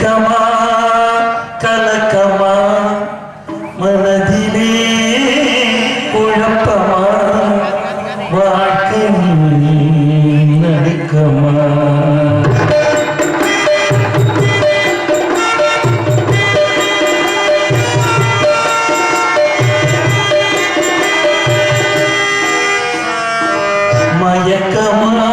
Comma கலக்கமா மனதிலே குழப்பமா வாழ்க்கை நடுக்கமா மயக்கமா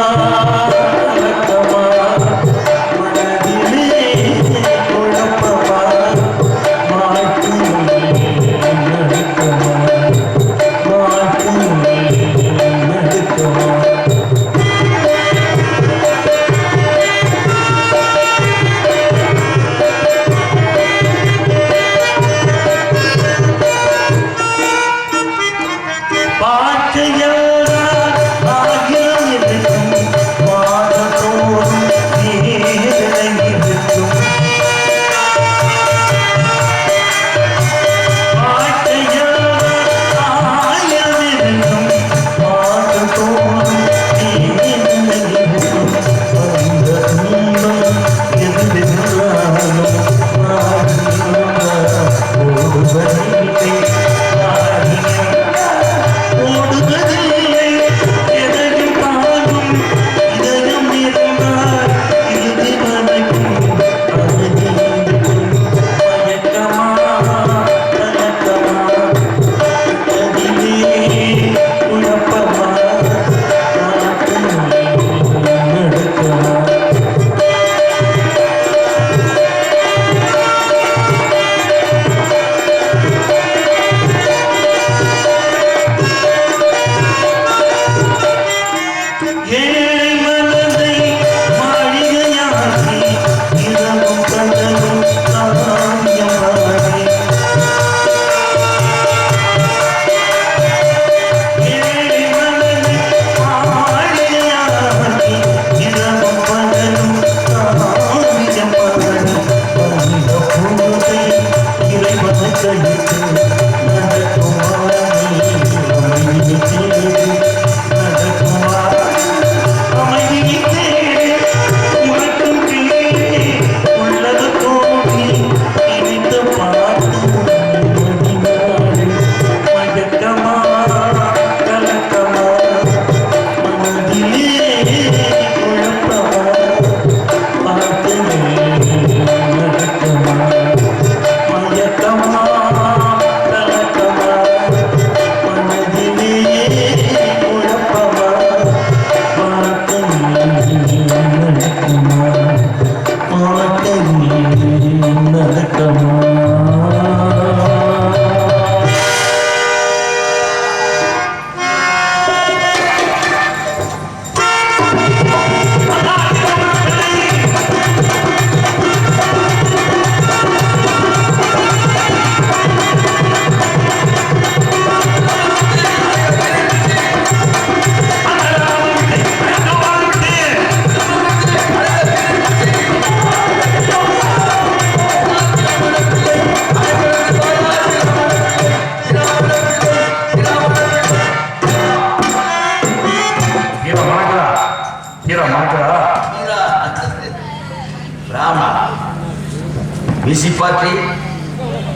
விசிப்பாற்றி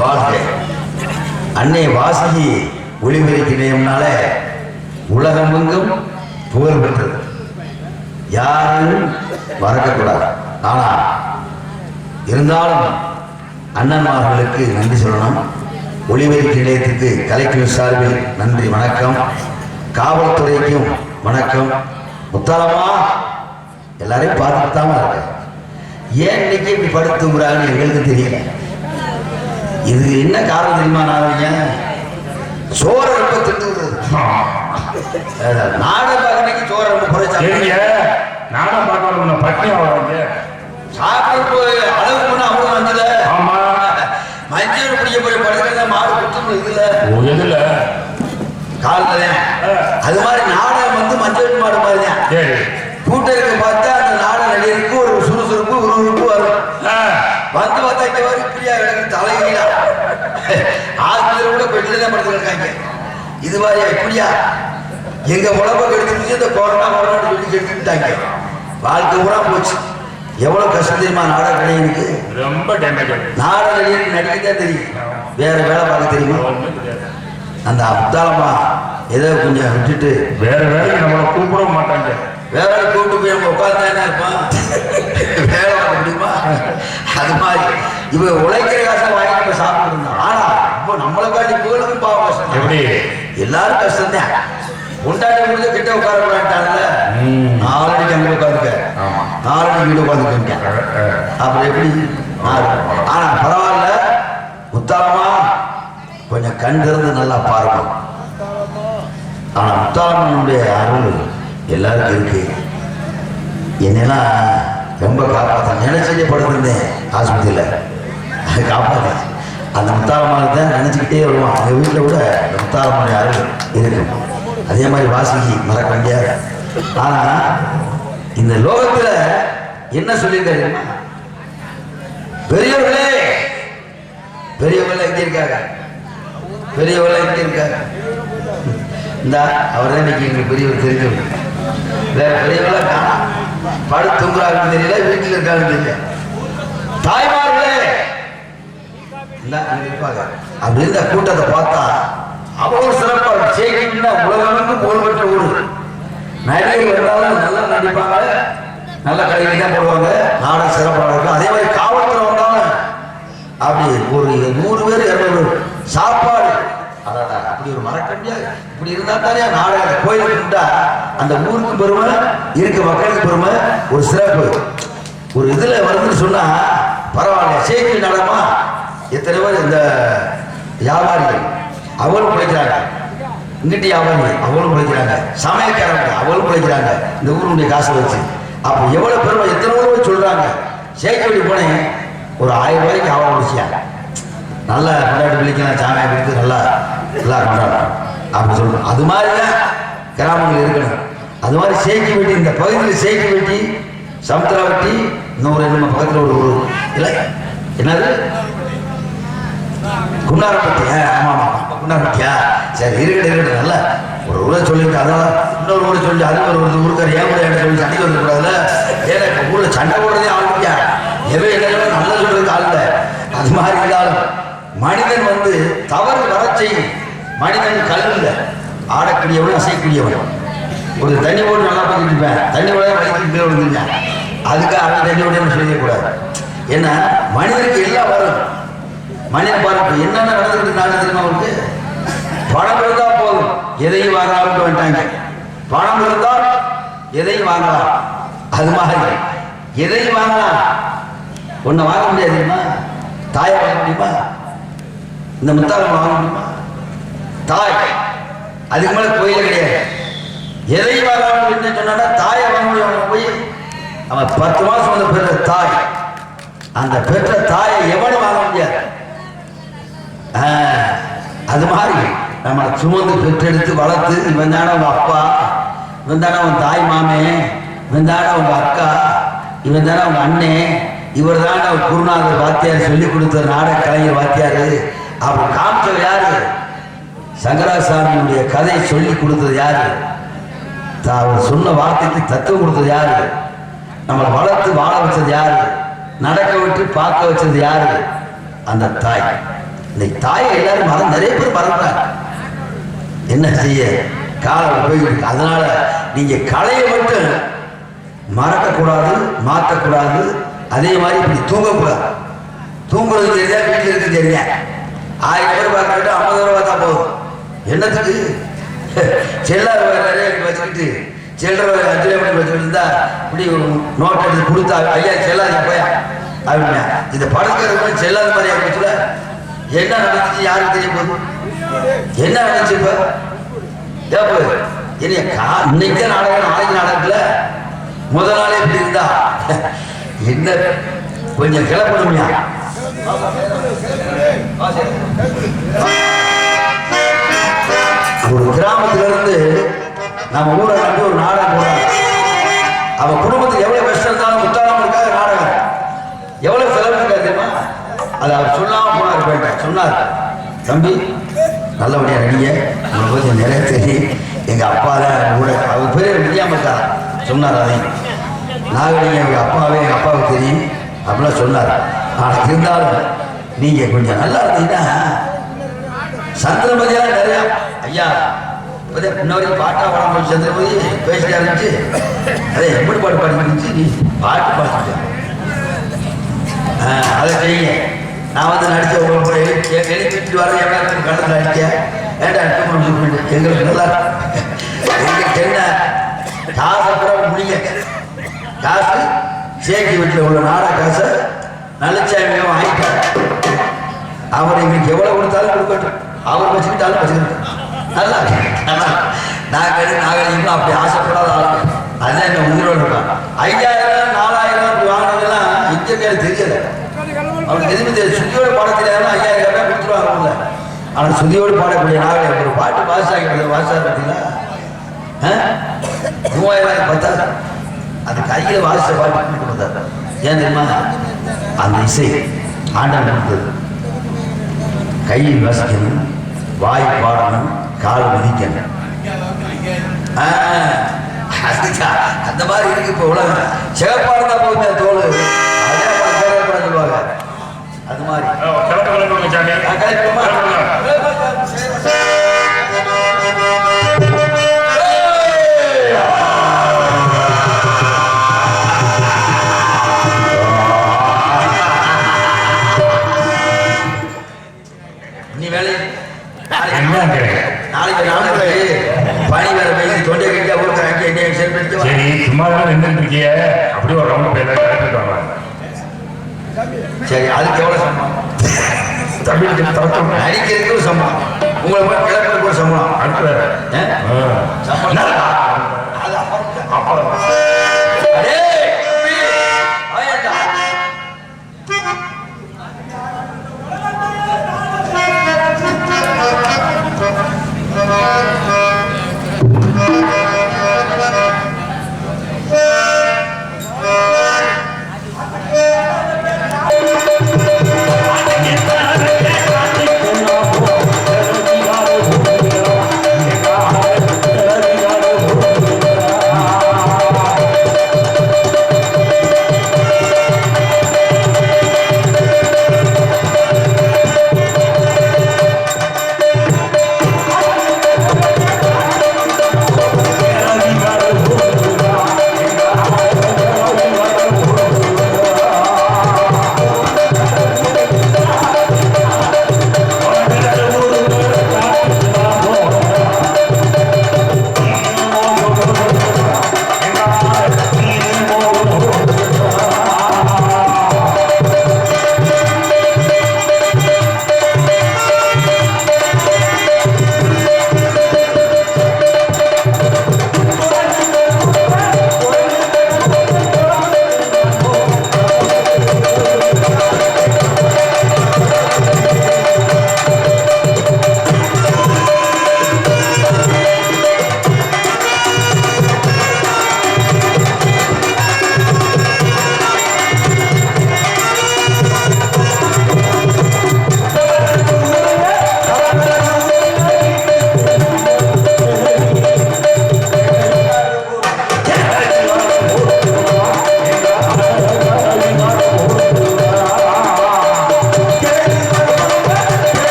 வாழ்க. அன்னை வாசுகி ஒளிபெருக்கி நிலையம்னால உலகமெங்கும் புகழ் பெற்றது. யாரும் மறக்கக்கூடாது. ஆனா இருந்தாலும் அண்ணன்மார்களுக்கு நன்றி சொல்லணும். ஒளிபெருக்கி நிலையத்துக்கு கலெக்டர் சார்பில் நன்றி வணக்கம். காவல்துறைக்கும் வணக்கம். முத்தாலமா எல்லாரையும் பார்த்துட்டாம இருக்க. ஏன் இன்னைக்கு இப்படி படுத்துங்கிறாங்கன்னு எங்களுக்கு தெரியல. இது என்ன காரணம் தெரியுமா? நான் சோற ரொம்ப திட்டுறது. நாடகம் சோற ரொம்ப குறைச்சாங்க. நாடகம் பார்க்க பட்டியா சாப்பிட்டு அளவு பண்ண அவ்வளவு வந்தது. ஆமா, மஞ்சள் பிடிக்க போய் படுக்கிறத மாடு குத்து இதுல காலத்துல அது மாதிரி நாடகம் வந்து மஞ்சள் மாடு மாதிரிதான். கூட்டருக்கு பார்த்தா அந்த நாடக நடிகருக்கு ஒரு சுறுசுறுப்பு உருவருப்பு வரும். வந்து பார்த்தா இங்க வரும் இப்படியா எனக்கு தலைவீழா ஆஸ்பத்திரி கூட பெட்டில்தான் படுத்துருக்காங்க. இது மாதிரி இப்படியா எங்க உடம்பு கெடுத்துருச்சு. இந்த கொரோனா சொல்லி கெடுத்துட்டாங்க. வாழ்க்கை பூரா போச்சு. எவ்வளவு கஷ்டம் தெரியுமா நாடக நடிகனுக்கு? ரொம்ப டேமேஜ். நாடக நடிகனுக்கு நடிக்கத்தான் தெரியும், வேற வேலை பார்க்க தெரியுமா? அந்த அப்தாலமா ஏதோ கொஞ்சம் விட்டுட்டு வேற வேலைக்கு நம்மளை கூப்பிட மாட்டாங்க. வேற கூப்பிட்டு போய் நம்ம உட்கார்ந்து என்ன இருப்பான், வேலை பார்க்க முடியுமா? அது மாதிரி இவன் உழைக்கிற காசை வாங்கி நம்ம சாப்பிட்டு இருந்தான். ஆனா இப்போ நம்மளை காட்டி புகழுக்கு பாவம் கஷ்டம். எப்படி எல்லாரும் கஷ்டம் தான். உண்டாடி முடிஞ்ச கிட்ட உட்கார விடாட்டாங்கல்ல, 4 அடிக்கு அங்கே உட்காந்துக்க, 4 அடிக்கு வீடு உட்காந்துக்க, அப்புறம் எப்படி? ஆனா பரவாயில்ல, முத்தாலமா கொஞ்சம் கண் திறந்து நல்லா பாருங்க. ஆனா முத்தாலம்மனுடைய அருள் எல்லாருக்கும் இருக்கு. என்னெல்லாம் ரொம்ப காப்பாற்ற நினைச்சே படுத்திருந்தேன் ஆஸ்பத்திரியில், அது காப்பாற்ற அந்த முத்தாலம்மாவை தான் நினச்சிக்கிட்டே வருவான். எங்கள் வீட்டில் கூட அந்த முத்தாலம்மாவுடைய அருள் இருக்கும். அதே மாதிரி வாசிக்கு மறக்க முடியாது. ஆனால் இந்த லோகத்தில் என்ன சொல்லியிருக்காரு? பெரியவர்களே, பெரியவர்கள் எங்கே இருக்காங்க? பெரியவர்கள் எங்கே இருக்காங்க? இந்த அவர் தான் இன்னைக்கு எங்களுக்கு பெரியவர் தெரிஞ்சவர். வேற பெரியவர்களாக காணா, படுத்து தூங்குறாங்கன்னு தெரியல, வீட்டில் இருக்காங்கன்னு தெரியல. தாய்மார்களே இருப்பாங்க. அப்படி இருந்த கூட்டத்தை பார்த்தா அவ்வளவு சிறப்பாக செய்கின்ற உலகமும் புகழ்பெற்ற ஊர். நடிகர்கள் இருந்தாலும் நல்லா நடிப்பாங்க, நல்ல கலைகளை தான் போடுவாங்க, நாடக சிறப்பாக இருக்கும். அதே மாதிரி காவல்துறை வந்தாலும் அப்படி ஒரு 100 பேர் 200 பேர் சாப்பாடு, அப்படி ஒரு மறக்க முடியாது. இப்படி இருந்தா தானே நாடக கோயிலுக்கு இருந்தா அந்த ஊருக்கு பெருமை, இருக்க மக்களுக்கு பெருமை, ஒரு சிறப்பு ஒரு இதுல வருதுன்னு சொன்னா பரவாயில்ல. செய்தி நடமா எத்தனை பேர் இந்த வியாபாரிகள் அவளும் பிழைக்கிறாங்க, இங்கிட்டு வியாபாரிகள் அவளும் பிழைக்கிறாங்க, சமயக்காரங்க அவளும் பிழைக்கிறாங்க இந்த ஊருடைய காசை வச்சு. அப்போ எவ்வளவு பெருமை, எத்தனை ஊர் சொல்றாங்க. சேக்கடி போனேன் ஒரு 1000 ரூபாய்க்கு அவள் முடிச்சியா, நல்லா கொண்டாடி பிள்ளைக்கலாம், சாமியை கொடுத்து நல்லா நல்லா கொண்டாடணும் அப்படி சொல்றோம். அது மாதிரி தான் கிராமங்கள் இருக்கணும். அது மாதிரி சேக்கி வெட்டி, இந்த பகுதியில் சேக்கி வெட்டி, சமுத்திரா வெட்டி, இன்னொரு நம்ம பக்கத்தில் ஒரு ஊர் இல்லை என்னது குண்டாரப்பட்டி. ஆமா ஆமா குண்டாரப்பட்டியா, சரி இருக்கட்டும் நல்லா ஒரு ஊரை சொல்லிட்டு அதான் இன்னொரு ஊரை சொல்லி அது ஒரு ஊருக்கார் ஏன் கூட சொல்லி சண்டை வந்துக்கூடாதுல்ல. ஏன்னா இப்போ ஊரில் சண்டை போடுறதே ஆளுக்கியா, எவை என்ன நல்லா சொல்றதுக்கு ஆள் இல்லை. அது மாதிரி இருந்தாலும் மனிதன் வந்து தவறு வர செய்யும். மனிதன் கல்வியில் ஆடக்கூடியவன், அசைக்கூடியவன். ஒரு தண்ணி போட்டு நல்லா பண்ணிட்டு இருப்பேன், தண்ணி போட வலிக்கு கீழே விழுந்துருக்கேன், அதுக்காக அவன் தண்ணி போட சொல்லக்கூடாது. ஏன்னா மனிதனுக்கு எல்லாம் வரும். மனிதன் பாருங்க என்னென்ன நடந்துருக்கு நாடு தெரியுமா அவருக்கு? பணம் இருந்தா போதும் எதையும் வாங்கலாம்னு வந்துட்டாங்க. பணம் இருந்தால் எதையும் வாங்கலாம். அது மாதிரி எதையும் வாங்கலாம், ஒன்றை வாங்க முடியாது தெரியுமா? தாயை வாங்க முடியுமா? இந்த முத்தாளம் வாங்க முடியுமா? தாய் அதுக்கு மேலே கோயிலே கிடையாது. எதையும் வாங்கலாம் அப்படின்னு சொன்னா தாயை வாங்க முடியும். போய் அவன் 10 மாசம் வந்து பெற்ற தாய், அந்த பெற்ற தாயை எவனும் வாங்க முடியாது. அது மாதிரி நம்ம சுமந்து பெற்றெடுத்து வளர்த்து, இவன் தானே உங்க அப்பா, இவன் தானே உன் தாய் மாமே, இவன் தானே உங்க அக்கா, இவன் தானே உங்க அண்ணே, இவர் தானே குருநாதர் வாத்தியார் சொல்லி கொடுத்த நாடக கலைஞர் வாத்தியாரு. அப்படி காமிச்சவர் யாரு? சங்கராசாமியுடைய கதையை சொல்லி கொடுத்தது யாரு? அவர் சொன்ன வார்த்தைக்கு தத்துவம் கொடுத்தது யாரு? நம்மளை வளர்த்து வாழ வச்சது யாரு? நடக்க விட்டு பார்க்க வச்சது யாரு? அந்த தாய். இன்னைக்கு தாயை எல்லாரும் நிறைய பேர் மறந்தாங்க. என்ன செய்ய, காலம் போயிருக்கு. அதனால நீங்க கலையை மட்டும் மறக்கக்கூடாது, மாற்றக்கூடாது. அதே மாதிரி இப்படி தூங்கக்கூடாது. தூங்குறது தெரியா, வீட்டில் இருக்கு தெரியா, 1000 பேர் பார்க்கறது 50 ரூபா தான் போதும். என்னத்துக்கு செல்லாத நிறைய வச்சுக்கிட்டு சில்லற 5 ரூபாய் வச்சுக்கிட்டு இருந்தா இப்படி ஒரு நோட் எடுத்து கொடுத்தா, ஐயா செல்லாது போயா அப்படின்னா இந்த படுக்கிறது செல்லாத மாதிரி ஆகிடுச்சுல. என்ன நடந்துச்சு யாருக்கு தெரிய போகுது? என்ன நடந்துச்சு? இப்ப இன்னைக்கு நாடகம், நாளைக்கு நாடகத்துல முதல் நாளே இப்படி இருந்தா என்ன கொஞ்சம் கிளப்பணும்யா. ஒரு கிராமத்துல இருந்து நம்ம ஊரை நம்பி ஒரு நாடகம் போறாங்க. அவன் குடும்பத்துக்கு எவ்வளவு கஷ்டம் இருந்தாலும் முத்தாளம்மனுக்காக நாடகம் எவ்வளவு செலவு இருக்கா தெரியுமா? அதை அவர் சொல்லாம போனார். போயிட்டேன் சொன்னார், தம்பி நல்லபடியா நடிங்க, உங்களுக்கு கொஞ்சம் நிறைய தெரியும், எங்க அப்பா தான் கூட அவர் பேர் முடியாம இருக்காரா சொன்னார். அதையும் நாகலிங்கம் எங்கள் அப்பாவுக்கு தெரியும் அப்படிலாம் சொன்னார். ஆனால் இருந்தாலும் நீங்கள் கொஞ்சம் நல்லா இருந்தீங்கன்னா சந்திரமதியாக நிறையா ஐயா இப்போதே முன்னவரைக்கும் பாட்டா படம் போய் சந்திரமதி பேசிட்டா இருந்துச்சு. அதே எப்படி பாட்டு பாடிச்சு நீ பாட்டு பாடிட்டு அதை செய்யுங்க. நான் வந்து நடித்த உங்களுக்கு எழுப்பிட்டு வர எவ்வளோ கடலில் அடித்தேன் ஏன்டா எங்களுக்கு நல்லா எங்களுக்கு என்ன காசை கூட முடிய காசு சேக்கி வீட்டில் உள்ள நாடா காசை நல்லச்சாமியும் ஆகிட்டார். அவர் எங்களுக்கு எவ்வளோ கொடுத்தாலும் கொடுக்கட்டும், அவர் வச்சுக்கிட்டாலும் வச்சுக்கிட்டோம். நல்லா நாகரிகங்களும் அப்படி ஆசைப்படாத ஆளுங்க. அதுதான் என்ன உயிரோடு இருக்கான். 5000 4000 அப்படி வாங்கினதெல்லாம் இங்கே தெரியல. அவனுக்கு எதுவுமே தெரியும். சுதியோடு பாடத்தில் 5000 ரூபாய் கொடுத்துருவாங்க. ஆனால் சுதியோடு பாடக்கூடிய நாகரிகம் ஒரு பாட்டு பாசாக வாசா பார்த்தீங்களா 3000 10,000 அது கையில் வாசித்த பாட்டு கொடுத்தாரு. ஏன் தெரியுமா? அந்த இசை ஆண்டாண்டு கொடுத்தது. கையில் வாசிக்கணும், வாய் பாடணும், கால் மதிக்கணும். அந்த மாதிரி இருக்கு இப்போ உலகம். சிவப்பாடுதான் போகுது தோல், அதே மாதிரி சொல்லுவாங்க. அது மாதிரி நீ வேலை நாளைக்கு பனி வேற பெய்து தொண்டை கட்டியா ஊருக்கு சரி சும்மா தான் நின்றுருக்கிய அப்படி ஒரு ரவுண்ட் போய் கரெக்ட் வரலாம். சரி அதுக்கு எவ்வளோ சம்பளம்? தமிழுக்கு தரட்டும். நடிக்கிறதுக்கு ஒரு சம்பளம், உங்களை போய் கிளப்புறதுக்கு ஒரு சம்பளம். அடுத்த சம்பளம் அப்புறம்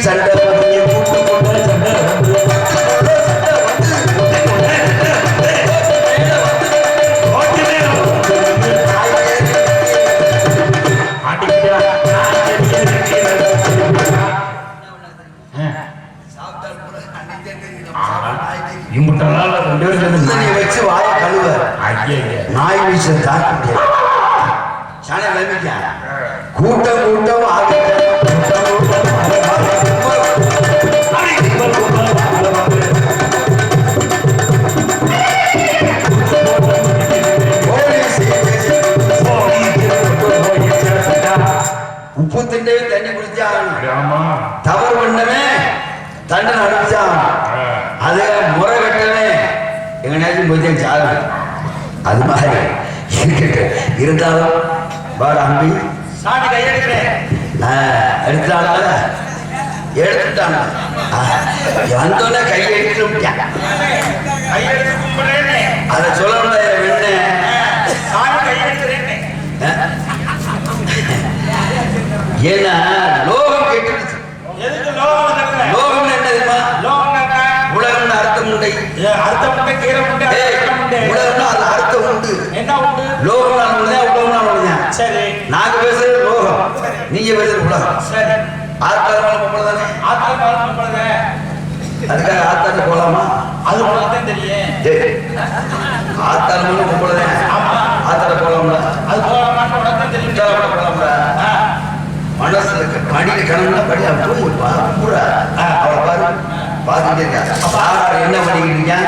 சண்டை வந்து கூட்டு போட்ட சண்டை வந்து இம்புட்டனால ரெண்டு பேரும் வச்சு வாய கழுவ நாய் வீசம் தாக்க முடியாது சாண கிளம்பிட்டா கூட்டம் கூட்டம் உப்பு திண்டவே தண்ணி குடிச்சான் தவறு பண்ணவே தண்டனை அனுப்பிச்சான் அது முறை கட்டவே எங்க நேரத்தில் போய் சாகு அது மாதிரி இருந்தாலும் பாட அம்பி சாமி கையெடுக்கிறேன் எடுத்தால எடுத்துட்டாங்க வந்தோடனே கையெடுத்து கையெடுத்து கும்பிடுறேன்னு அதை சொல்லணும் வெண்ண சாமி கையெடுக்கிறேன்னு ஏன்னா லோகம் கேட்டுடுச்சு எதுக்கு லோகம் நடக்குது? லோகம் என்ன தெரியுமா லோகம் என்ன? உலகம்னு அர்த்தம் உண்டை அர்த்தம் உண்டு, கீரை உண்டு, அர்த்தம் உண்டு. உலகம்னா அது அர்த்தம் உண்டு. என்ன உண்டு? லோகம் நான் உள்ள உலகம் நான் சரி. நாங்க பேசுறது லோகம், நீங்க பேசுறது உலகம். சரி. ஆத்தாள் பொம்பளை தானே? ஆத்தாள் பொம்பளை. அதுக்காக ஆத்தாட்டு போலாமா? அது உனக்கு தெரியும். ஆத்தாள் பொம்பளை தானே? ஆமா. ஆத்தாட்ட போலாம்ல? அது போலாமான்னு உனக்கு தெரியும். போலாம்ல? மனசுல இருக்க படிக்க கணக்குனா படி போய் பூரா அவளை பாரு பார்த்துட்டே இருக்கா. என்ன பண்ணிக்கிட்டு இருக்கேன்,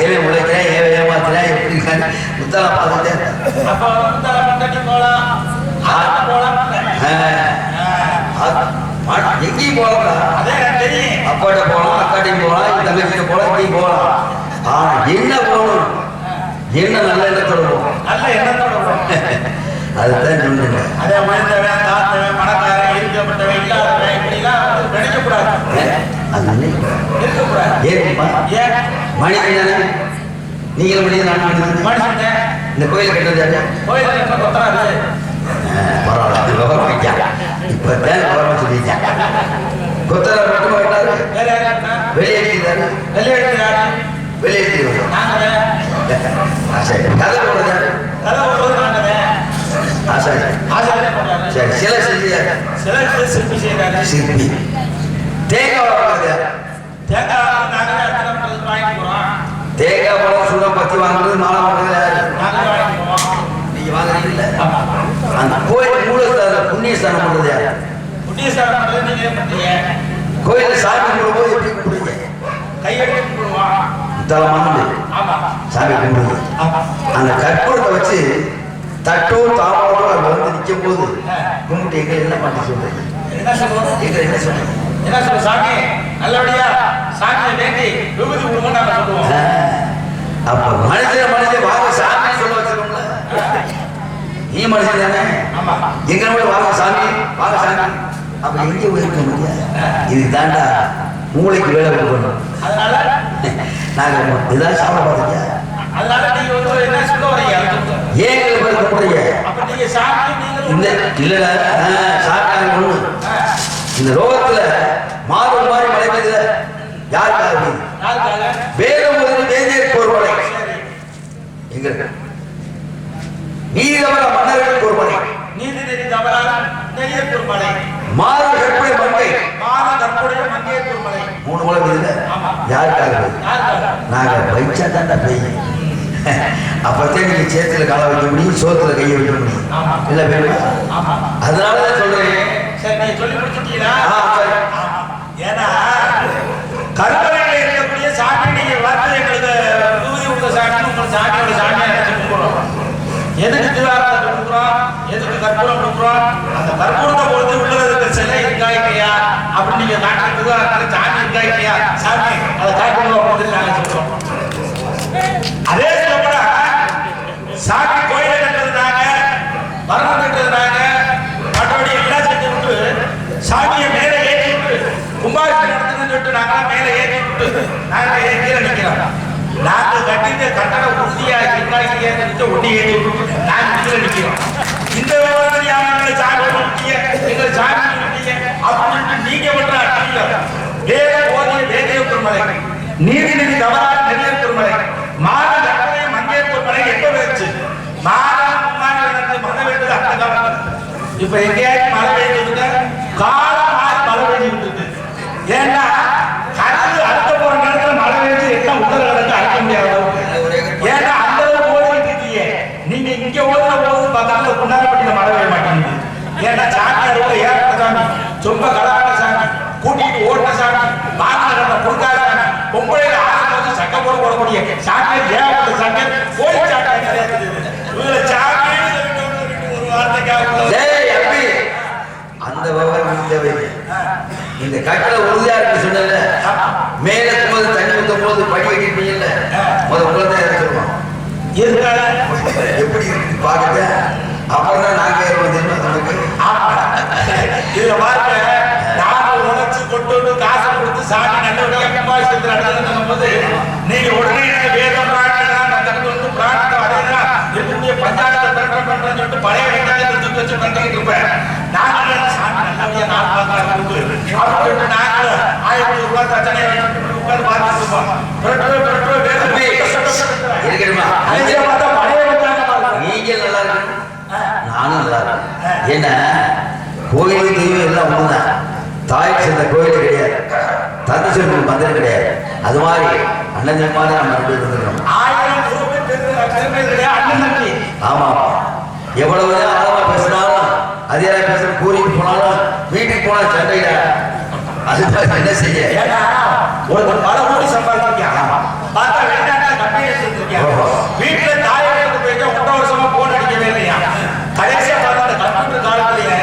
ஏன் உழைக்கிறேன், ஏன் ஏமாத்துறேன், எப்படி இருக்கான்னு முத்தால பார்த்துட்டே இருக்கேன். அப்போ முத்தால பந்தாட்டி போலாம், ஆத்த போலாம். எங்கேயும் போகலாம், அதே தெரியும். அப்பாட்ட போகலாம், அக்காட்டையும் போகலாம், என் தங்கச்சிட்ட போகலாம், எங்கேயும் போகலாம். ஆனா என்ன போகணும், என்ன நல்ல எண்ணத்தோட போகணும், நல்ல எண்ணத்தோட போகணும். அதுதான் சொல்லுங்க. அதே மனிதவன், தாத்தவன், பணக்காரன், இருக்கப்பட்டவன், இல்லாதவன் இப்படிலாம் நினைக்கக்கூடாது. அது இருக்கக்கூடாது. ஏற்பா ஏன் மனிதன் தானே, நீங்களும் மனிதன், நான் மனிதன். மனுஷன் இந்த கோயில் கட்டுறது யாரு? கோயில் என்ன கொத்தனாரு? பரவாயில்ல, விவரம் வைக்கா. இப்ப தான் விவரம் சொல்லிட்டா. கொத்தனார் மட்டும் கட்டாரு, வேற யாரு? வெளியேற்றிதாரு, வெளியெடுத்து யாரு? வெளியேற்றி நாங்களே. சரி. கதை போடுறது யாரு? கதை போடுறது நாங்களே. சரி ஆசாரியா போடுறாரு. சரி. சிலை செஞ்சாரு, சிலர் சிற்பி செய்யறாரு. சிற்பி. தேங்காய் வளர்க்குறது யாரு? தேங்காய் நாங்களே அத்தனை வாங்கிட்டு போறோம். தேங்காய் பழம் சுடம் பத்தி வாங்குறது, மாலை வாங்குறது யாரு? நாங்களே வாங்கிட்டு போவோம். நீங்க வாங்குறீங்கல்ல? ஆமா. அந்த கோயில் மூலஸ்தானம் புண்ணியஸ்தானம் பண்றது யாரு? புண்ணியஸ்தானம் பண்றது நீங்க என்ன பண்றீங்க? கோயில சாமி கும்பிடும்போது எப்படி கும்பிடுங்க? கையெடுத்து கும்பிடுவோம். தலமாண்டு ஆமா. சாமி கும்பிடுங்க. ஆமா. அந்த கற்பூரத்தை வச்சு தட்டோ தாமரோ அது வந்து நிற்கும் போது கும்பிட்டு எங்க என்ன பண்ணி சொல்றீங்க? என்ன சொல்லுவோம்? எங்க என்ன சொல்றீங்க? என்ன சொல்ல சாமி நல்லபடியா சாமியை வேண்டி விபூதி கொடுங்க நாங்க சொல்லுவோம். அப்ப மனுஷன் வாங்க சாமி சொல்ல வச்சிருக்கோம்ல, நீ மனுஷன் தானே? ஆமா. எங்க கூட வாங்க சாமி, வாங்க சாமி. அப்ப எங்க போயிருக்க முடியாது. இது தாண்டா மூளைக்கு வேலை கொடுக்கணும். அதனால நாங்க இதான் சாப்பிட பார்த்துக்கியா? அதனால நீங்க வந்து என்ன சொல்ல வரீங்க? ஏன் போய் கும்பிடுறீங்க? அப்ப நீங்க சாமி இந்த நீங்க இல்ல சாப்பிட்டாங்க ஒண்ணு. இந்த ரோகத்துல மாறும் மாறி மழை பெய்யுதுல, யாருக்காக? யாருக்காக? வேதம் முதல் வேதியருக்கு ஒரு மலை எங்க இருக்கு? நீதிதவர மன்னர்களுக்கு ஒரு மலை, நீதிநெறி தவறான நெறியற்ற மலை, மாறு கற்பனை மங்கை, மான தற்புடைய மங்கையற்ற மலை. 3 மலை பெய்யுதுல, ஆமா. யாருக்காக? யாருக்காக? நாங்க வைச்சா தாண்டா பெய்யும். அப்பத்தான் நீங்க சேத்துல கால வைக்க முடியும், சோத்துல கையை வைக்க முடியும். ஆமா. இல்ல வேணுமா? ஆமா. அதனாலதான் சொல்றேன். சரி நீங்க சொல்லி முடிச்சிட்டீங்களா? சரி. ஏன்னா கருவறையில இருக்கக்கூடிய சாமி நீங்க வந்து எங்களுக்கு விபூதி உள்ள சாமி, உங்க சாமியோட சாமியா நினைச்சு கும்பிடுறோம். எதுக்கு திருவாரத்தை கொடுக்குறோம், எதுக்கு கற்பூரம் கொடுக்குறோம்? அந்த கற்பூரத்தை பொறுத்து உள்ள இருக்கிற சிலை இருக்கா இல்லையா அப்படின்னு நீங்க காட்டுறதுக்கு சாமி இருக்கா இல்லையா, சாமி அதை காட்டுறோம் அப்படின்னு நாங்க சொல்றோம். அதே போல சாமி கோயிலை கட்டுறதுனாங்க, மரம் கட்டுறதுனாங்க, மற்றபடி எல்லாம் செஞ்சு விட்டு சாமியை மேலே ஏற்றி விட்டு கும்பாபிஷேகம் நடத்துன்னு சொல்லிட்டு நாங்களாம் மேலே ஏற்றி விட்டு நாங்கள் கீழே நிற்கிறோம். நாங்கள் கட்டிட்டு கட்டணம் உறுதியாக இருக்காங்க ஒட்டி ஏற்றி விட்டு நாங்கள் கீழே நிற்கிறோம். இந்த விவகாரம் சாமி எங்களை சாமி விட்டீங்க, எங்களை சாமி விட்டீங்க அப்படின்னு நீங்க பண்ற அட்டியம் தவறாக நெல்லியப்பூர் மலை மாத கட்டளை மங்கையப்பூர் மலை எப்ப வச்சு மாதம் முன்னாடி நடந்து மழை பெய்யுது அந்த காலத்துல இப்ப எங்கேயாச்சும் மழை பெய்யுது காலமாக மழை பெய்யுது ஏன்னா கடந்து அடுத்த போற நேரத்துல மழை பெய்ஞ்சு எல்லாம் உள்ள கடந்து அழைக்க முடியாத ஏன்னா அந்த அளவுக்கு ஓடிட்டு இருக்கீங்க நீங்க இங்க ஓடுற போது பார்த்தாலும் குண்டாரப்பட்டியில மழை பெய்ய மாட்டேங்குது ஏன்னா சாமியாரோட ஏற்ற சாமி சொம்ப கலாட்ட சாமி கூட்டிட்டு ஓட்ட சாமி மாநில கொடுக்காத சாமி பொம்பளை ஆசை சக்க போடக்கூடிய சாமியார் ஏகப்பட்ட சாமியார் கோழி சாமியார் கிடையாது இவங்களை சாமி ஒரு வார்த்தைக்காக அந்த விவரம் இந்த கட்டளை உறுதியா இருக்கு சொன்னல மேல போது தண்ணி ஊத்தும் போது படி வைக்கிறீங்கல்ல உங்களை சொல்லுவோம் எப்படி பாக்குற அப்புறம் தான் நாங்க நமக்கு இதுல பாருங்க நாம உழைச்சு கொண்டு காசு கொடுத்து சாமி நல்லபடியா கும்பாபிஷேகத்தில் நடந்ததும் போது நீங்க உடனே வேதம் வந்து பிராணத்தை அடையா இருக்கக்கூடிய பஞ்சாயத்தை பிரகடனம் பண்றேன்னு சொல்லிட்டு பழைய வெங்காயத்தை தூக்கி வச்சு பண்ணிட்டு இருப்பேன் நாங்க சாமி நல்லபடியா நாள் பார்க்கலாம் அப்படின்னு நாங்க 1000 ரூபாய் தச்சனை உட்கார்ந்து பார்த்துட்டு இருப்போம் நீங்க நல்லா இருக்கு நானும் நல்லா இருக்கேன் ஏன்னா கோயில் தெய்வம் எல்லாம் ஒண்ணுதான் தாய் சேர்ந்த கோயில் கிடையாது தந்தை சேர்ந்த மந்திரம் கிடையாது அது மாதிரி அண்ணன் மாதிரி நம்ம இருந்துருக்கோம் ஆமா எவ்வளவு ஆழமா பேசினாலும் அதே பேசுற கூறிட்டு போனாலும் வீட்டுக்கு போனா சண்டையில அது என்ன செய்ய ஒரு பல கோடி சம்பாதிச்சிருக்கேன் பார்த்தா வெளிநாட்டுல கம்பெனி எடுத்துருக்கேன் வீட்டுல தாயை எடுத்து போயிட்டு 1 வருஷமா போன் அடிக்கவே இல்லையா கடைசியா பார்த்தா அந்த கம்ப்யூட்டர் காலத்திலேயே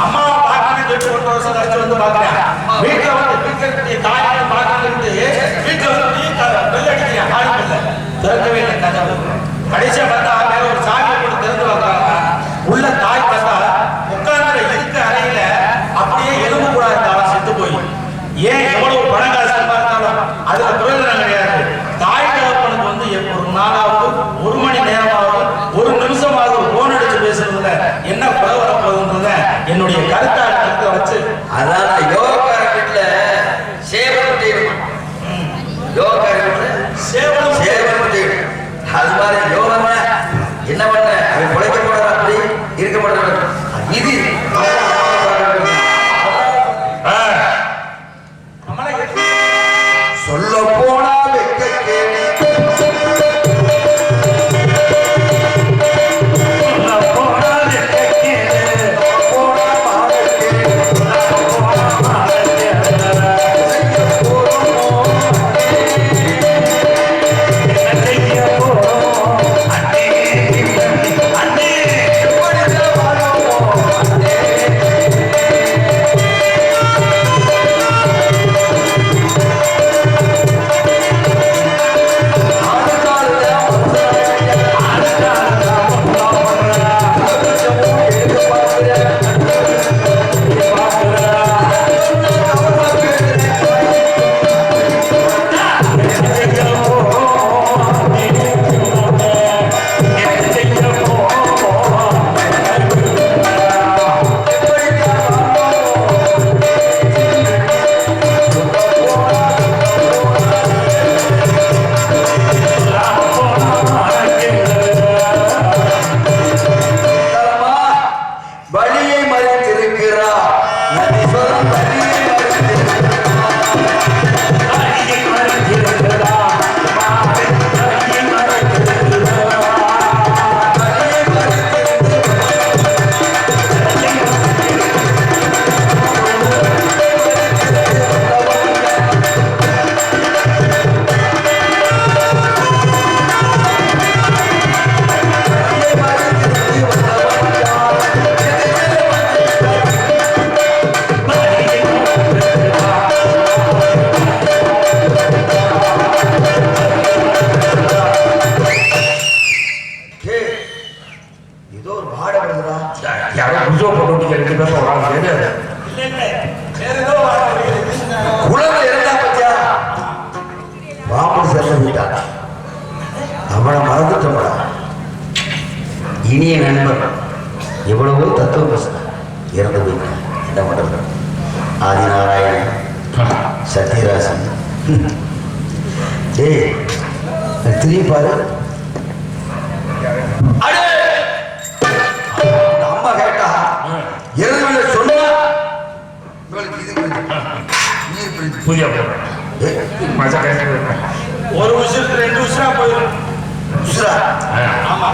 அம்மாவை பார்க்கணும்னு சொல்லிட்டு 1 வருஷம் கழிச்சு வந்து பாக்குறேன் வீட்டுல வந்து வீட்டுல தாயை பார்க்கணும்னு வீட்டுல வந்து பெல் அடிக்கிறேன் காலிப்பல்ல திறக்கவே இல்லை கதவு கடைசியா பார்த்தா வேற ஒரு சாமியை போட்டு திறந்து பார்க்கறாங்க உள்ள தாய் பார்த்தா உட்கார்ந்து இருக்க அறையில அப்படியே எலும்பு கூட இருந்தாலும் செத்து போய் ஏன் எவ்வளவு பணம் காசு சம்பாதித்தாலும் அதுல பிரயோஜனம் கிடையாது தாய் தகப்பனுக்கு வந்து ஒரு நாளாவது 1 மணி நேரமாவது 1 நிமிஷமாவது போன் அடிச்சு பேசுறதுல என்ன குறை வரப்போகுதுன்றத என்னுடைய கருத்தை வச்சு அதான் யோகா வீட்டுல சேவனம் செய்யணும் யோகா வீட்டுல சேவனம் செய்யணும் அது மாதிரி யோகம் என்ன பண்ண அவன் குறைக்க போடுற அப்படி இருக்க போடுற இது சொல்ல போனா வெக்க கேள்வி இனிய நண்பர் எவ்வளவோ தத்துவம் பேசுறார் இறந்து போயிட்டார் என்ன பண்றது ஆதிநாராயணன் சத்யராசன் ஏய் திரும்பி பாரு. அடே அம்மா கேட்டா எழுதுல சொன்னா இவளுக்கு இது புதிய மஜா ஒரு உசுருக்கு 2 உசுரா போயிடும். உசுரா? ஆமா.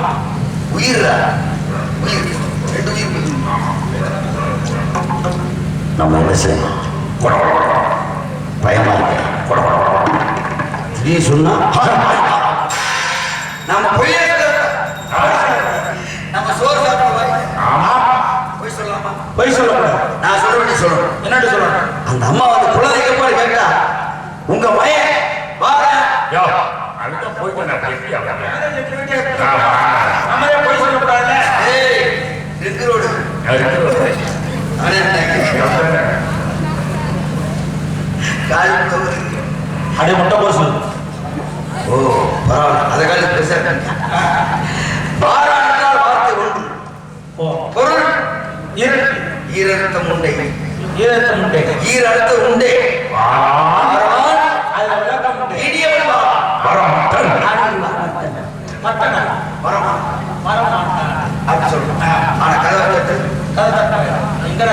உயிரா? உயிர் 2 உயிர். நம்ம என்ன செய்யணும்? பயமா இருக்கு. நீ சொன்னா நம்ம பொய் நம்ம சோறு சாப்பிடுவோம். பொய் சொல்லலாமா? பொய் சொல்லக்கூடாது. நான் சொல்ல வேண்டிய சொல்லணும். என்னட்டு சொல்லணும்? அந்த அம்மா வந்து குழந்தைங்க போய் கேட்டா உங்க மயன் வாங்க அதுதான் போயிட்டு நம்மளே பொய் சொல்லக்கூடாது. ஏய் இருக்கிறோடு அடே முட்டை போசு. ஓ பரவாயில்ல. அதை காலி பேச பாராட்டால் வார்த்தை ஒன்று பொருள் ஈரர்த்தம் உண்டை. ஈரத்தம் உண்டே. ஈரர்த்தம் உண்டே. அதுல விளக்கம் உண்டு. இடியவன் மட்டனா? வரமா வரமாட்டான். அப்படி சொல்றேன். ஆனா கதை கேட்டு கதை தட்டாங்க. இங்கட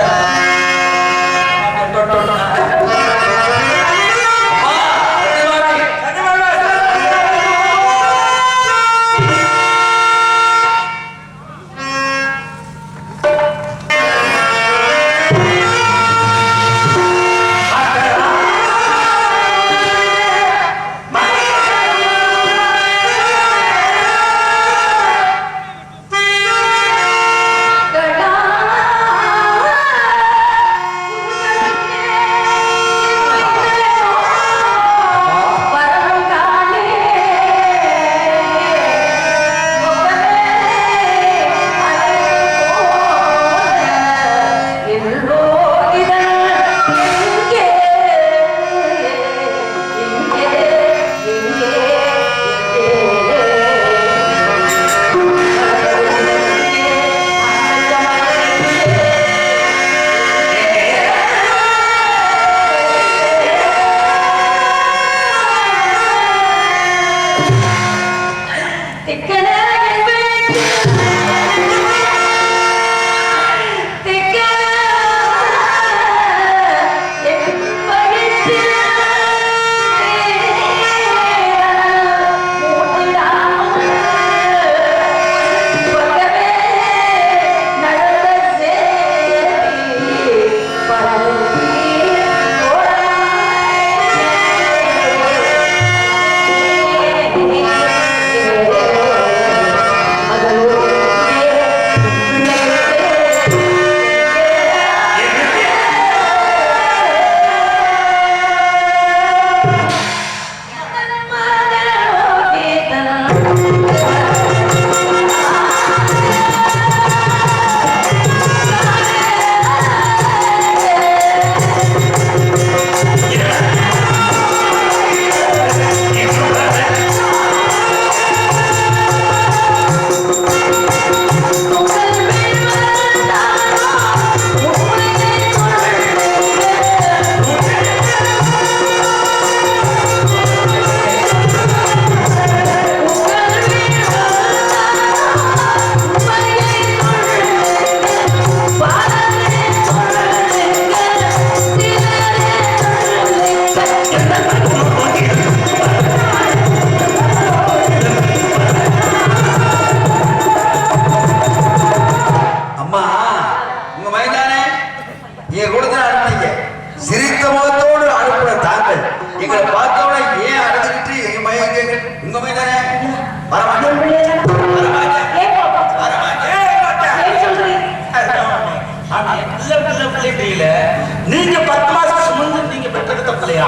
நீங்க 10 மாசம் சுமந்து நீங்க பெற்றெடுத்த பிள்ளையா?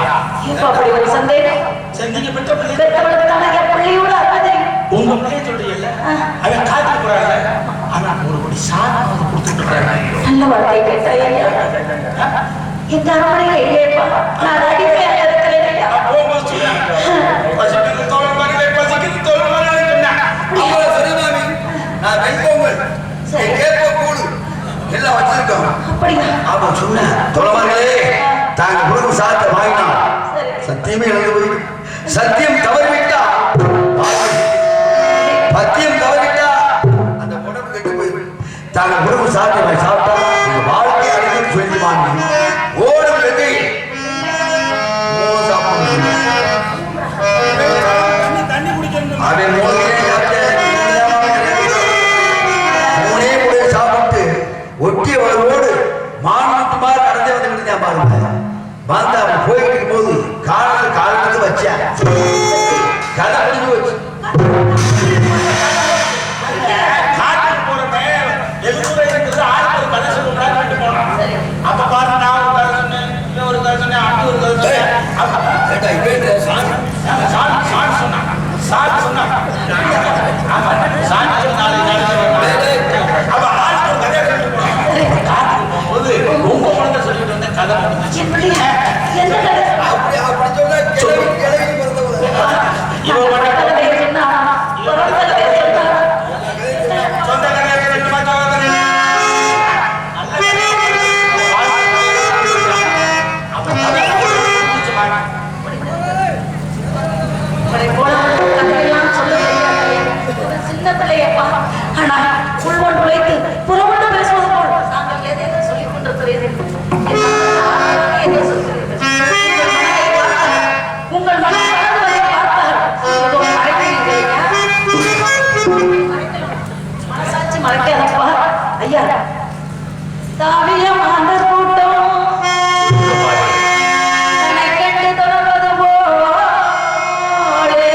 அப்படி ஒரு சந்தேகம். நீங்க பெற்ற பிள்ளை பிள்ளையோட உங்க பிள்ளைய சொல்றீங்கல்ல, அவன் காத்து போறாங்க. ஆனா ஒரு படி சாதம் கொடுத்துட்டு இருக்காங்க. நல்ல வார்த்தை கேட்டாய் ஐயா. இந்த அரமனையில இல்லையப்பா, நான் அடிப்பேன் இருக்கிறேன் ஐயா. பசிக்குது தோல் மகளே, பசிக்குது தோல் மகளே சொன்னா அவங்கள சரி மாமி, நான் வெண்பொங்கல் கேப்ப கூடு எல்லாம் வச்சிருக்கோம். அப்படியா? ஆமா சொன்னேன். தோழர்களே, தாங்க குடும்ப சாதத்தை வாங்கினா சத்தியமே இழந்து போய் சத்தியம் தவறிவிட்டா பத்தியம் தவறிவிட்டா அந்த உடம்பு கெட்டு போயிடும். தாங்க உடம்பு சாப்பிட்டா நீங்க வாழ்க்கை அடைந்து சொல்லிடுவாங்க. ஓடும் வெற்றி தண்ணி குடிக்கணும். அவன் மூணே கூட சாப்பிட்டு ஒட்டியவர்களோடு மாநிலத்துமாறு நடந்தே வந்துட்டு பாருங்க. வந்து அவன் போயிட்டு இருக்கும் போது காலத்து வச்சேன் கதை முடிஞ்சு வச்சு காட்டுக்கு போறமே எதுக்குள்ள இருக்குது ஆளுக்கு கதை சொல்லுறாங்க போனோம். அப்ப பாருங்க நான் ஒரு கதை சொன்னேன், இவன் ஒரு கதை சொன்னேன், அண்ணி ஒரு கதை சொன்னேன். சாமி சொன்னாங்க. ஆமா சாமி சொன்னாங்க. அப்ப ஆளுக்கு ஒரு கதையை சொல்லிட்டு போனோம். காட்டுக்கு போகும்போது ரொம்ப குழந்தை சொல்லிட்டு வந்தேன் கதை முடிஞ்சிச்சு. என்ன கதை? அப்படி சொன்னா கிளவி இவன் கதை சொன்னா சொந்த கதையை சொல்லிட்டு பார்த்தா சின்ன பிள்ளையப்பா, ஆனா உள்வன் உழைத்து புறமொன்று பேசுவது போல் நாங்கள் எதையோ சொல்லிக் கொண்டிருக்கிறீர்கள். ஏதோ சொல்கிறீர்கள். உங்கள் மனம் வளர்வதை பார்த்தால் ஏதோ மறைக்கிறீர்கள். மனசாட்சி மறைக்காதப்பா. ஐயா, தாவிய மாந்தர் கூட்டம் தன்னை கண்டு தொடர்வது போலே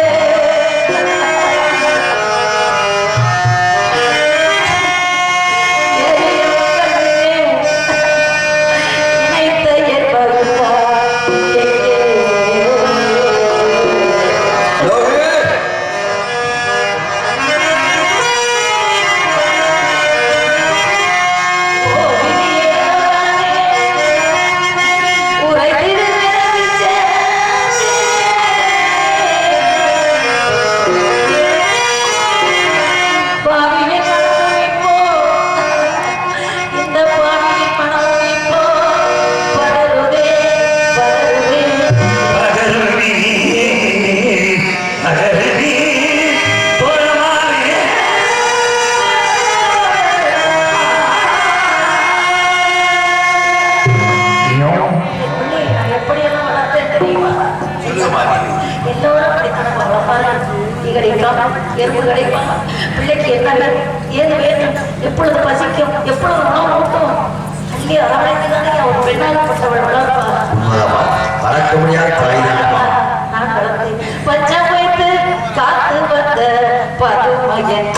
நினைத்த ஏற்படுத்தா எறும்பு கிடைக்கும். பிள்ளைக்கு என்ன ஏது வேணும், எப்பொழுது பசிக்கும், எப்பொழுது உணவு ஊட்டும், அள்ளி அரவணைத்துதானே ஒரு பெண்ணாகப்பட்டவள் வளர்ப்பார். பறக்க முடியாத தாய்தான். நான் வளர்த்து பச்சை வைத்து காத்து வந்த பருமையன்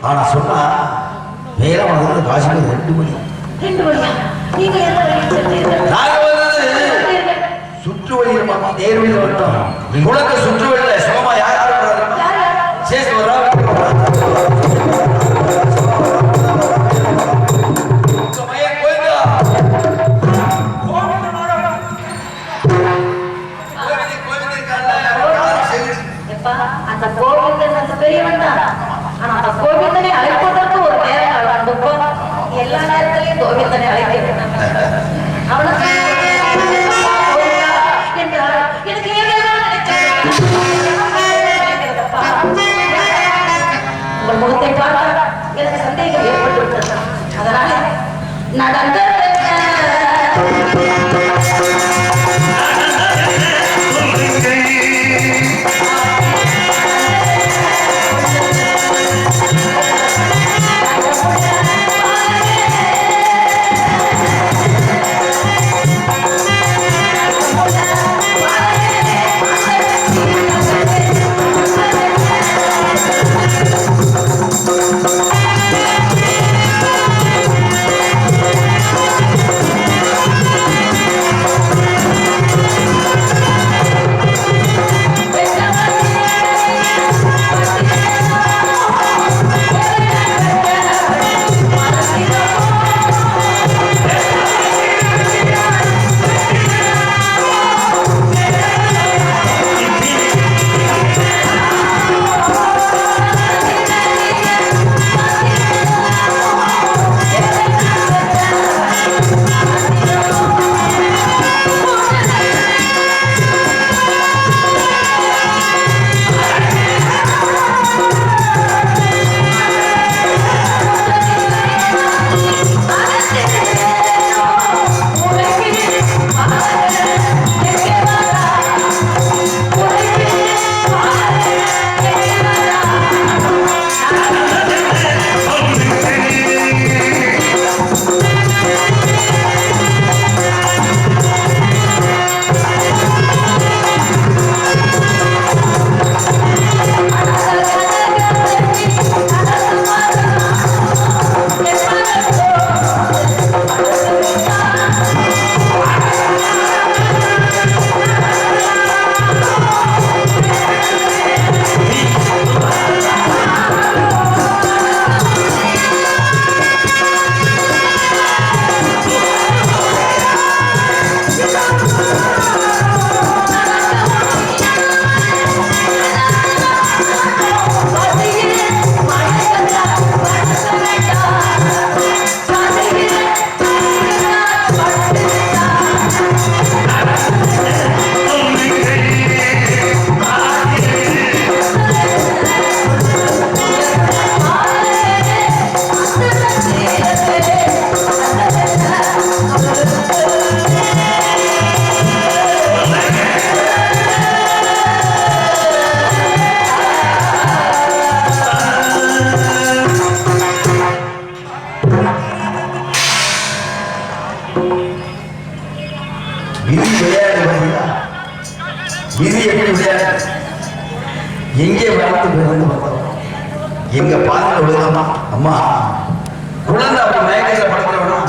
ஆனா சொன்னா நேரம் வந்து காசிக்கு 2 மணி. 2 மணியா? நீங்க எந்த வழியில் சென்றீர்கள்? நாங்க வந்து சுற்று வழியில் நேர் வழியில் வந்துட்டோம். உலக சுற்று வழியில சுகமா யார் யார் வர்றாங்க? சேஸ் வர்றா. சமய கோயிலா அந்த கோவிந்தன் அந்த பெரியவன் தான். ஆனா அந்த கோவிந்தனை அழைப்பதற்கு ஒரு நேரம் காலம். எல்லா நேரத்திலையும் கோவிந்தனை அழைக்க வேண்டும். அவனுக்கு எனக்கு உங்கள் முகத்தை பார்த்தா எனக்கு சந்தேகம் ஏற்பட்டு விட்டது. அதனால நடந்த எங்கே வளர்த்து எங்க பாதத்தில் விழுதாமா அம்மா குழந்தை அப்படி மயக்கத்தில் படுக்கிறவனா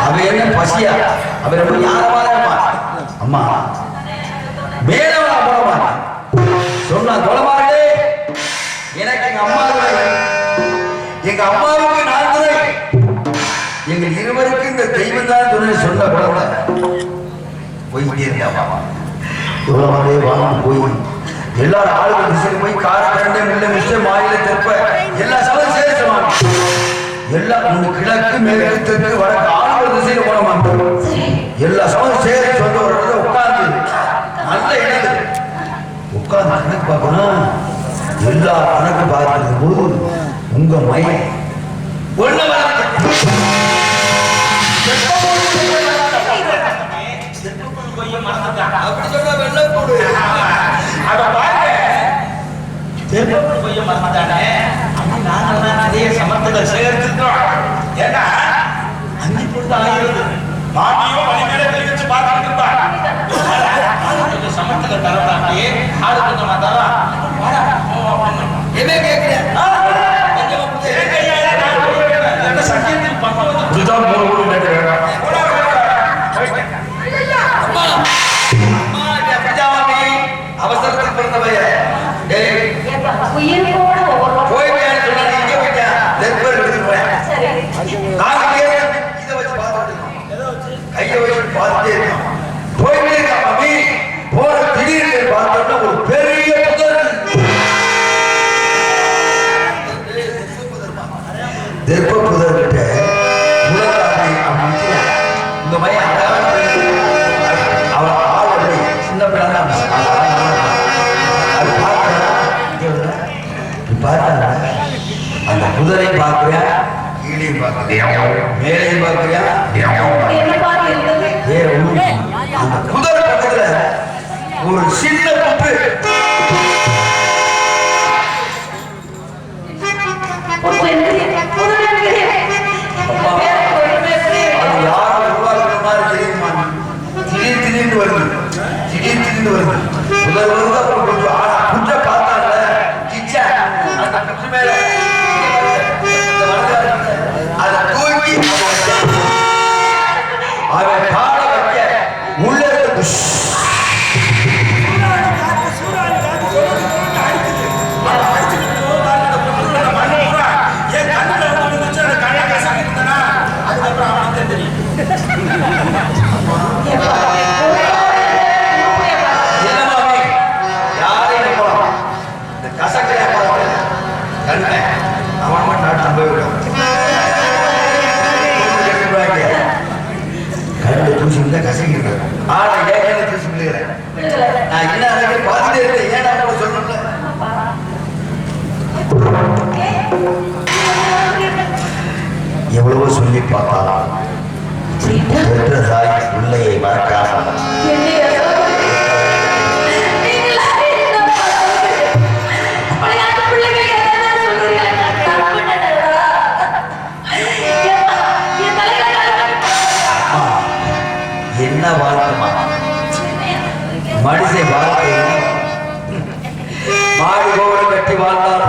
அவ என்ன பசியா அவ ரொம்ப ஞானமா அம்மா மேலவனா போனமா சொன்னா தொலைமாறே எனக்கு எங்க அம்மாவுக்கு நான் துணை எங்க இருவருக்கு இந்த தெய்வம் தான் துணை சொன்ன குழந்தை போய்கிட்டே இருந்தாமா தொலைமாறே வாங்க போய் எல்லாரும் ஆளுகள் திசையில் போய் கார கரண்டை முள்ள மிச்சம் மாயில தெற்ப எல்லா சபையும் சேர்த்துவாங்க எல்லாம் ஒன்று கிழக்கு மேற்கு தெற்கு வடக்கு ஆளுகள் திசையில் போனமாங்க எல்லா சபையும் சேர்த்து சொந்த ஒரு இடத்துல உட்கார்ந்து நல்ல இடத்துல உட்கார்ந்து கணக்கு பார்க்கணும் எல்லா கணக்கு பார்க்கறது போது உங்க மையம் ஒண்ணு அப்படி சொன்னா வெள்ள போடு அதே சமத்துகள் சேர்த்துட்டோம் ஏன்னா அஞ்சு பொழுது ஆகிறது மாட்டியோ மணி மேலே தெரிவிச்சு பார்த்துட்டு சமத்துகள் தரப்பாக்கி ஆளு கொஞ்சமா தரலாம் என்ன கேட்கிறேன் சத்தியத்தில் பக்கம் இதுதான் மூணு கேட்கிறேன் அவசரத்துக்கு பிறந்தவைய உயிரோட போயிட்டேன்னு சொன்னா இங்க போயிட்டேன் நெற்பர் எடுத்துக்கிறேன் இதை வச்சு பார்த்துட்டு கையை வச்சு பார்த்துட்டே இருக்கோம் போயிட்டே இருக்கா மம்மி போற திடீர்னு பார்த்தோம்னா ஒரு பெரிய முதலையும் பார்க்கிறியா, கீழையும் பார்க்கிறியா, மேலையும் பார்க்கிறியா, என்ன பாரு இருந்தது வேற ஒண்ணும் இல்லை. அந்த முதல் பக்கத்துல ஒரு சின்ன குப்பு ஒரு அது யாரும் உருவாக்குற மாதிரி தெரியுமா? திடீர்னு வருது, திடீர்னு வருது. முதல் வருது, அப்புறம் கொஞ்சம் ஆனா குஞ்ச பார்த்தாங்க கிச்சா அந்த குச்சி மேல அதை தூக்கி அவன் காலை வைக்க உள்ள இருந்து எவ்வளவோ சொல்லி பார்த்தா பெற்ற தாய் பிள்ளையை மறக்காம என்ன வாழ்க்கைமா மனுஷன் வாழ்க்கை மாடு கோவலை கட்டி வாழ்ந்தாலும்